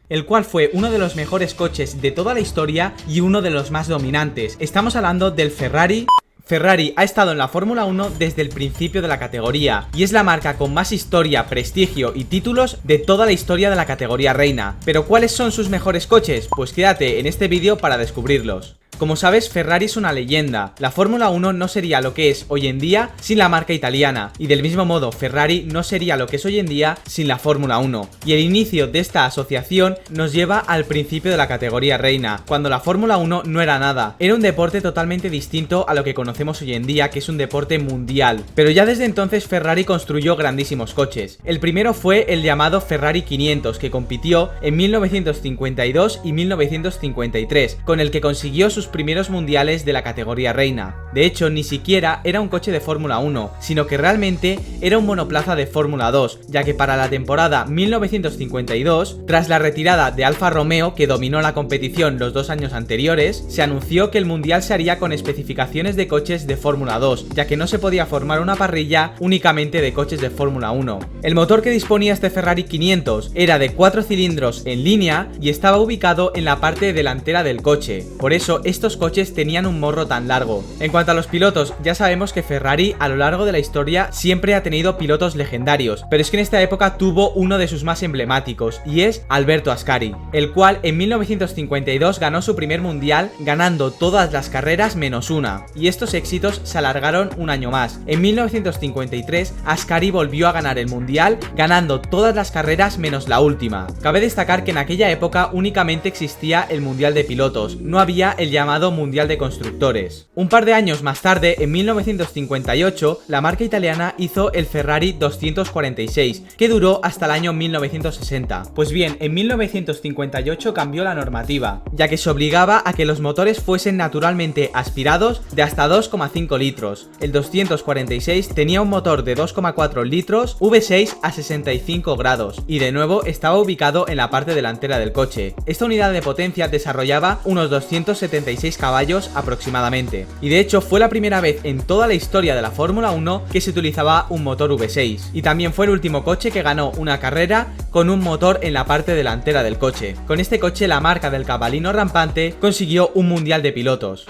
el cual fue uno de los mejores coches de toda la historia y uno de los más dominantes. Estamos hablando del Ferrari. Ferrari ha estado en la Fórmula 1 desde el principio de la categoría y es la marca con más historia, prestigio y títulos de toda la historia de la categoría reina. ¿Pero cuáles son sus mejores coches? Pues quédate en este vídeo para descubrirlos. Como sabes, Ferrari es una leyenda. La Fórmula 1 no sería lo que es hoy en día sin la marca italiana, y del mismo modo Ferrari no sería lo que es hoy en día sin la Fórmula 1. Y el inicio de esta asociación nos lleva al principio de la categoría reina, cuando la Fórmula 1 no era nada. Era un deporte totalmente distinto a lo que conocemos hoy en día, que es un deporte mundial. Pero ya desde entonces Ferrari construyó grandísimos coches. El primero fue el llamado Ferrari 500, que compitió en 1952 y 1953, con el que consiguió sus primeros mundiales de la categoría reina. De hecho, ni siquiera era un coche de Fórmula 1, sino que realmente era un monoplaza de Fórmula 2, ya que para la temporada 1952, tras la retirada de Alfa Romeo, que dominó la competición los 2 años anteriores, se anunció que el mundial se haría con especificaciones de coches de Fórmula 2, ya que no se podía formar una parrilla únicamente de coches de Fórmula 1. El motor que disponía este Ferrari 500 era de 4 cilindros en línea y estaba ubicado en la parte delantera del coche. Por eso, estos coches tenían un morro tan largo. En cuanto a los pilotos, ya sabemos que Ferrari a lo largo de la historia siempre ha tenido pilotos legendarios, pero es que en esta época tuvo uno de sus más emblemáticos, y es Alberto Ascari, el cual en 1952 ganó su primer mundial ganando todas las carreras menos una, y estos éxitos se alargaron un año más. En 1953 Ascari volvió a ganar el mundial ganando todas las carreras menos la última. Cabe destacar que en aquella época únicamente existía el mundial de pilotos, no había el llamado mundial de constructores. Un par de años más tarde, en 1958, la marca italiana hizo el Ferrari 246, que duró hasta el año 1960. Pues bien, en 1958 cambió la normativa, ya que se obligaba a que los motores fuesen naturalmente aspirados de hasta 2,5 litros. El 246 tenía un motor de 2,4 litros V6 a 65 grados y de nuevo estaba ubicado en la parte delantera del coche. Esta unidad de potencia desarrollaba unos 276 caballos aproximadamente, y de hecho fue la primera vez en toda la historia de la Fórmula 1 que se utilizaba un motor V6, y también fue el último coche que ganó una carrera con un motor en la parte delantera del coche. Con este coche la marca del cabalino rampante consiguió un mundial de pilotos.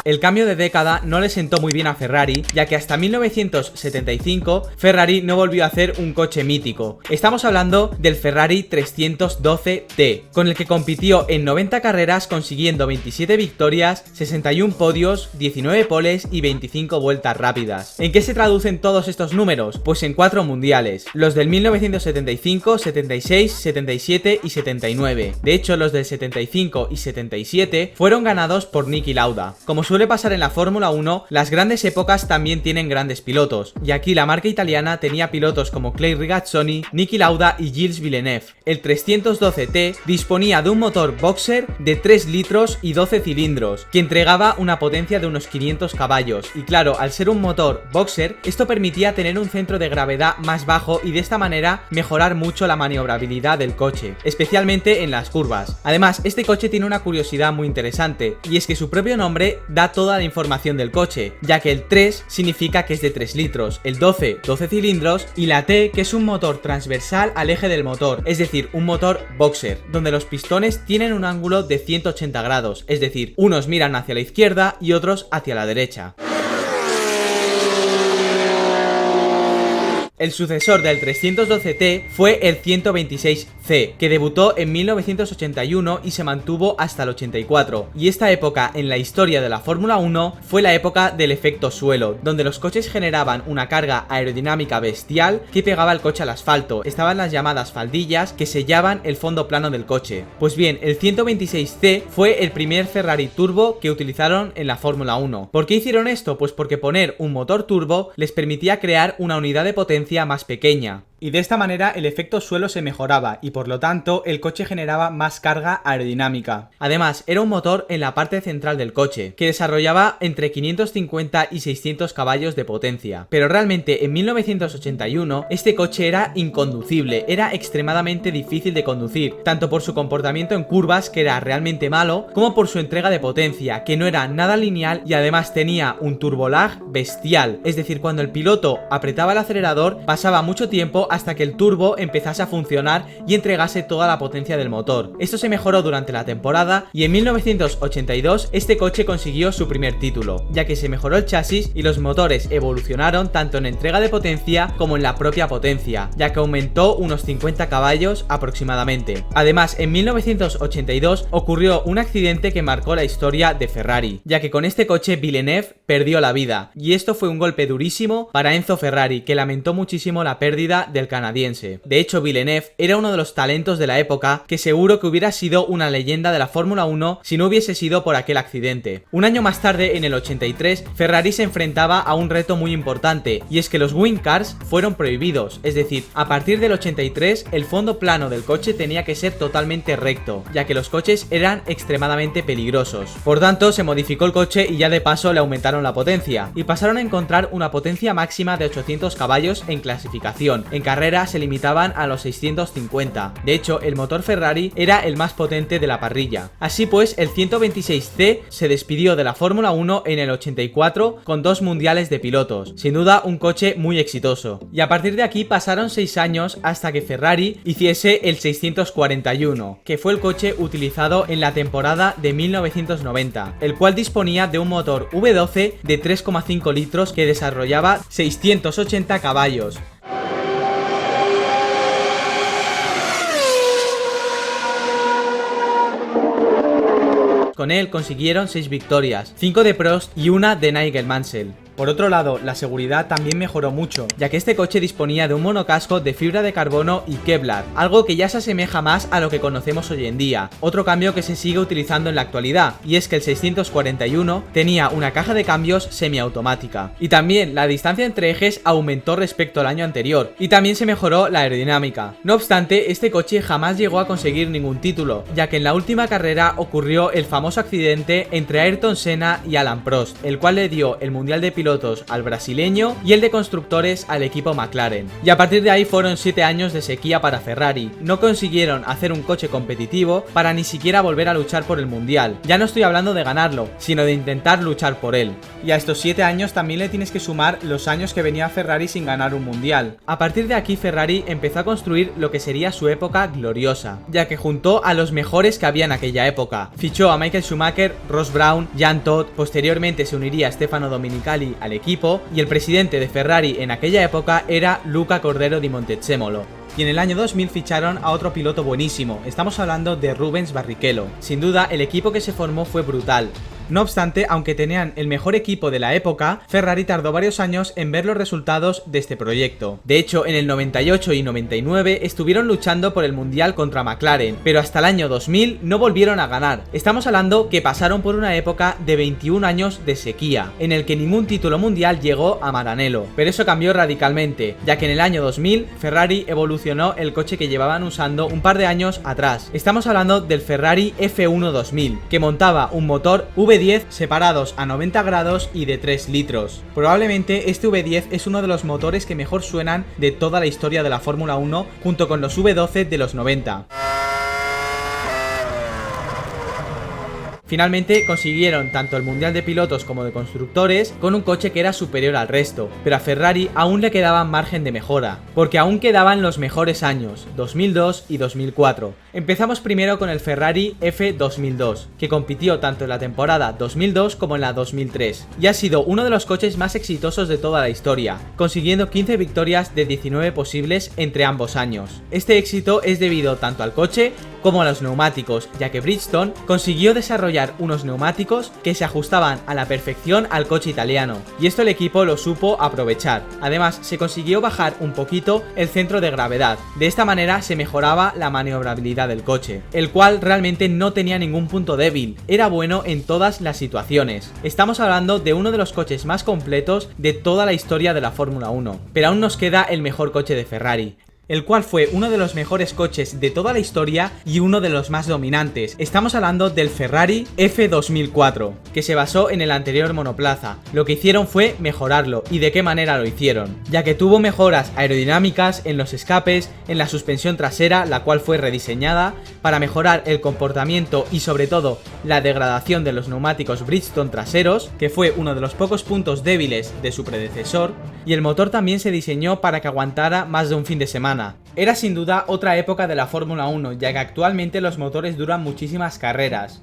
El cambio de década no le sentó muy bien a Ferrari, ya que hasta 1975 Ferrari no volvió a hacer un coche mítico. Estamos hablando del Ferrari 312T, con el que compitió en 90 carreras consiguiendo 27 victorias, 61 podios, 19 poles y 25 vueltas rápidas. ¿En qué se traducen todos estos números? Pues en 4 mundiales, los del 1975, 76, 77 y 79. De hecho, los del 75 y 77 fueron ganados por Niki Lauda. Como suele pasar en la Fórmula 1, las grandes épocas también tienen grandes pilotos, y aquí la marca italiana tenía pilotos como Clay Regazzoni, Niki Lauda y Gilles Villeneuve. El 312T disponía de un motor boxer de 3 litros y 12 cilindros, que entregaba una potencia de unos 500 caballos, y claro, al ser un motor boxer, esto permitía tener un centro de gravedad más bajo y de esta manera mejorar mucho la maniobrabilidad del coche, especialmente en las curvas. Además, este coche tiene una curiosidad muy interesante, y es que su propio nombre da toda la información del coche, ya que el 3 significa que es de 3 litros, el 12 cilindros y la T que es un motor transversal al eje del motor, es decir, un motor boxer, donde los pistones tienen un ángulo de 180 grados, es decir, unos miran hacia la izquierda y otros hacia la derecha. El sucesor del 312T fue el 126C, que debutó en 1981 y se mantuvo hasta el 84, y esta época en la historia de la Fórmula 1 fue la época del efecto suelo, donde los coches generaban una carga aerodinámica bestial que pegaba el coche al asfalto. Estaban las llamadas faldillas que sellaban el fondo plano del coche. Pues bien, el 126C fue el primer Ferrari turbo que utilizaron en la Fórmula 1. ¿Por qué hicieron esto? Pues porque poner un motor turbo les permitía crear una unidad de potencia más pequeña. Y de esta manera el efecto suelo se mejoraba y por lo tanto el coche generaba más carga aerodinámica. Además, era un motor en la parte central del coche, que desarrollaba entre 550 y 600 caballos de potencia. Pero realmente en 1981 este coche era inconducible, era extremadamente difícil de conducir, tanto por su comportamiento en curvas, que era realmente malo, como por su entrega de potencia, que no era nada lineal y además tenía un turbolag bestial. Es decir, cuando el piloto apretaba el acelerador pasaba mucho tiempo hasta que el turbo empezase a funcionar y entregase toda la potencia del motor. Esto se mejoró durante la temporada y en 1982 este coche consiguió su primer título, ya que se mejoró el chasis y los motores evolucionaron tanto en entrega de potencia como en la propia potencia, ya que aumentó unos 50 caballos aproximadamente. Además, en 1982 ocurrió un accidente que marcó la historia de Ferrari, ya que con este coche Villeneuve perdió la vida, y esto fue un golpe durísimo para Enzo Ferrari, que lamentó muchísimo la pérdida del canadiense. De hecho, Villeneuve era uno de los talentos de la época que seguro que hubiera sido una leyenda de la Fórmula 1 si no hubiese sido por aquel accidente. Un año más tarde, en el 83, Ferrari se enfrentaba a un reto muy importante, y es que los wing cars fueron prohibidos, es decir, a partir del 83 el fondo plano del coche tenía que ser totalmente recto, ya que los coches eran extremadamente peligrosos. Por tanto, se modificó el coche y ya de paso le aumentaron la potencia, y pasaron a encontrar una potencia máxima de 800 caballos en clasificación. En carrera se limitaban a los 650. De hecho, el motor Ferrari era el más potente de la parrilla. Así pues, el 126C se despidió de la Fórmula 1 en el 84 con 2 mundiales de pilotos. Sin duda, un coche muy exitoso. Y a partir de aquí pasaron 6 años hasta que Ferrari hiciese el 641, que fue el coche utilizado en la temporada de 1990, el cual disponía de un motor V12 de 3,5 litros que desarrollaba 680 caballos. Con él consiguieron 6 victorias, 5 de Prost y una de Nigel Mansell. Por otro lado, la seguridad también mejoró mucho, ya que este coche disponía de un monocasco de fibra de carbono y Kevlar, algo que ya se asemeja más a lo que conocemos hoy en día. Otro cambio que se sigue utilizando en la actualidad, y es que el 641 tenía una caja de cambios semiautomática. Y también la distancia entre ejes aumentó respecto al año anterior, y también se mejoró la aerodinámica. No obstante, este coche jamás llegó a conseguir ningún título, ya que en la última carrera ocurrió el famoso accidente entre Ayrton Senna y Alain Prost, el cual le dio el Mundial de Pilotos al brasileño y el de constructores al equipo McLaren. Y a partir de ahí fueron 7 años de sequía para Ferrari. No consiguieron hacer un coche competitivo para ni siquiera volver a luchar por el Mundial. Ya no estoy hablando de ganarlo, sino de intentar luchar por él. Y a estos 7 años también le tienes que sumar los años que venía Ferrari sin ganar un Mundial. A partir de aquí Ferrari empezó a construir lo que sería su época gloriosa, ya que juntó a los mejores que había en aquella época. Fichó a Michael Schumacher, Ross Brown, Jean Todt, posteriormente se uniría Stefano Domenicali al equipo, y el presidente de Ferrari en aquella época era Luca Cordero di Montezemolo. Y en el año 2000 ficharon a otro piloto buenísimo, estamos hablando de Rubens Barrichello. Sin duda, el equipo que se formó fue brutal. No obstante, aunque tenían el mejor equipo de la época, Ferrari tardó varios años en ver los resultados de este proyecto. De hecho, en el 98 y 99 estuvieron luchando por el Mundial contra McLaren, pero hasta el año 2000 no volvieron a ganar. Estamos hablando que pasaron por una época de 21 años de sequía, en el que ningún título mundial llegó a Maranello. Pero eso cambió radicalmente, ya que en el año 2000 Ferrari evolucionó el coche que llevaban usando un par de años atrás. Estamos hablando del Ferrari F1 2000, que montaba un motor V10 separados a 90 grados y de 3 litros. Probablemente este V10 es uno de los motores que mejor suenan de toda la historia de la Fórmula 1, junto con los V12 de los 90. Finalmente consiguieron tanto el Mundial de Pilotos como de Constructores con un coche que era superior al resto, pero a Ferrari aún le quedaba margen de mejora, porque aún quedaban los mejores años, 2002 y 2004. Empezamos primero con el Ferrari F2002, que compitió tanto en la temporada 2002 como en la 2003, y ha sido uno de los coches más exitosos de toda la historia, consiguiendo 15 victorias de 19 posibles entre ambos años. Este éxito es debido tanto al coche como a los neumáticos, ya que Bridgestone consiguió desarrollar unos neumáticos que se ajustaban a la perfección al coche italiano, y esto el equipo lo supo aprovechar. Además, se consiguió bajar un poquito el centro de gravedad. De esta manera se mejoraba la maniobrabilidad del coche, el cual realmente no tenía ningún punto débil, era bueno en todas las situaciones. Estamos hablando de uno de los coches más completos de toda la historia de la Fórmula 1, pero aún nos queda el mejor coche de Ferrari. el cual fue uno de los mejores coches de toda la historia y uno de los más dominantes. Estamos hablando del Ferrari F2004, que se basó en el anterior monoplaza. Lo que hicieron fue mejorarlo. ¿Y de qué manera lo hicieron? Ya que tuvo mejoras aerodinámicas en los escapes, en la suspensión trasera, la cual fue rediseñada para mejorar el comportamiento y sobre todo la degradación de los neumáticos Bridgestone traseros, que fue uno de los pocos puntos débiles de su predecesor, y el motor también se diseñó para que aguantara más de un fin de semana. Era sin duda otra época de la Fórmula 1, ya que actualmente los motores duran muchísimas carreras.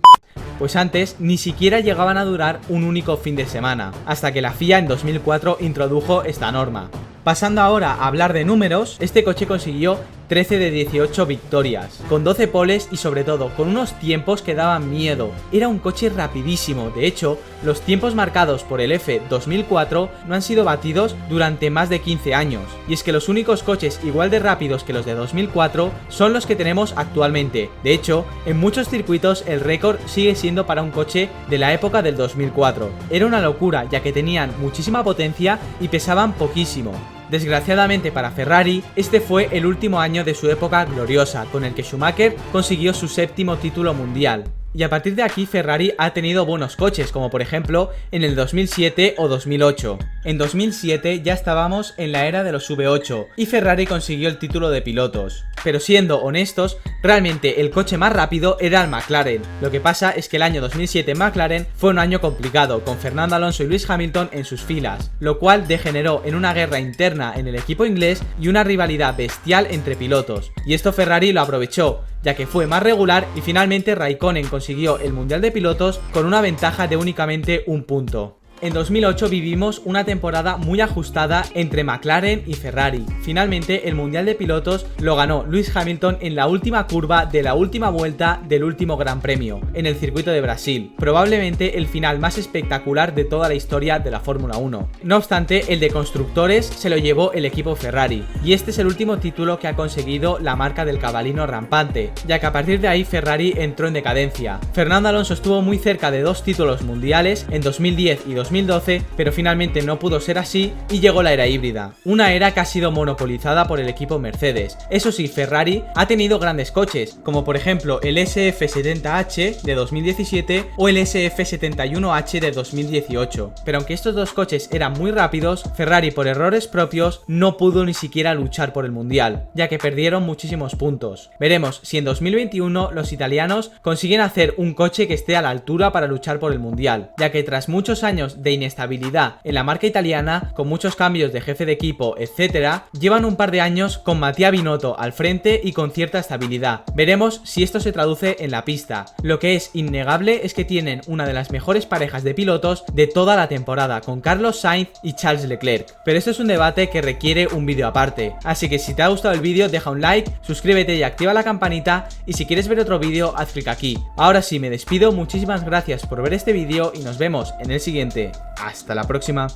Pues antes ni siquiera llegaban a durar un único fin de semana, hasta que la FIA en 2004 introdujo esta norma. Pasando ahora a hablar de números, este coche consiguió 13 de 18 victorias, con 12 poles y sobre todo con unos tiempos que daban miedo. Era un coche rapidísimo, de hecho, los tiempos marcados por el F2004 no han sido batidos durante más de 15 años. Y es que los únicos coches igual de rápidos que los de 2004 son los que tenemos actualmente. De hecho, en muchos circuitos el récord sigue siendo para un coche de la época del 2004. Era una locura, ya que tenían muchísima potencia y pesaban poquísimo. Desgraciadamente para Ferrari, este fue el último año de su época gloriosa, con el que Schumacher consiguió su 7º título mundial. Y a partir de aquí Ferrari ha tenido buenos coches, como por ejemplo en el 2007 o 2008. En 2007 ya estábamos en la era de los V8 y Ferrari consiguió el título de pilotos. Pero siendo honestos, realmente el coche más rápido era el McLaren. Lo que pasa es que el año 2007 en McLaren fue un año complicado, con Fernando Alonso y Lewis Hamilton en sus filas, lo cual degeneró en una guerra interna en el equipo inglés y una rivalidad bestial entre pilotos. Y esto Ferrari lo aprovechó, ya que fue más regular y finalmente Raikkonen consiguió el Mundial de Pilotos con una ventaja de únicamente un punto. En 2008 vivimos una temporada muy ajustada entre McLaren y Ferrari. Finalmente el Mundial de Pilotos lo ganó Lewis Hamilton en la última curva de la última vuelta del último Gran Premio, en el circuito de Brasil. Probablemente el final más espectacular de toda la historia de la Fórmula 1. No obstante, el de constructores se lo llevó el equipo Ferrari, y este es el último título que ha conseguido la marca del cabalino rampante, ya que a partir de ahí Ferrari entró en decadencia. Fernando Alonso estuvo muy cerca de 2 títulos mundiales en 2010 y 2012, pero finalmente no pudo ser así y llegó la era híbrida, una era que ha sido monopolizada por el equipo Mercedes. Eso sí, Ferrari ha tenido grandes coches, como por ejemplo el SF70H de 2017 o el SF71H de 2018, pero aunque estos dos coches eran muy rápidos, Ferrari por errores propios no pudo ni siquiera luchar por el mundial, ya que perdieron muchísimos puntos. Veremos si en 2021 los italianos consiguen hacer un coche que esté a la altura para luchar por el mundial, ya que tras muchos años de inestabilidad en la marca italiana, con muchos cambios de jefe de equipo, etc., llevan un par de años con Mattia Binotto al frente y con cierta estabilidad. Veremos si esto se traduce en la pista. Lo que es innegable es que tienen una de las mejores parejas de pilotos de toda la temporada, con Carlos Sainz y Charles Leclerc. Pero esto es un debate que requiere un vídeo aparte, así que si te ha gustado el vídeo deja un like, suscríbete y activa la campanita, y si quieres ver otro vídeo haz clic aquí. Ahora sí, me despido, muchísimas gracias por ver este vídeo y nos vemos en el siguiente. Hasta la próxima.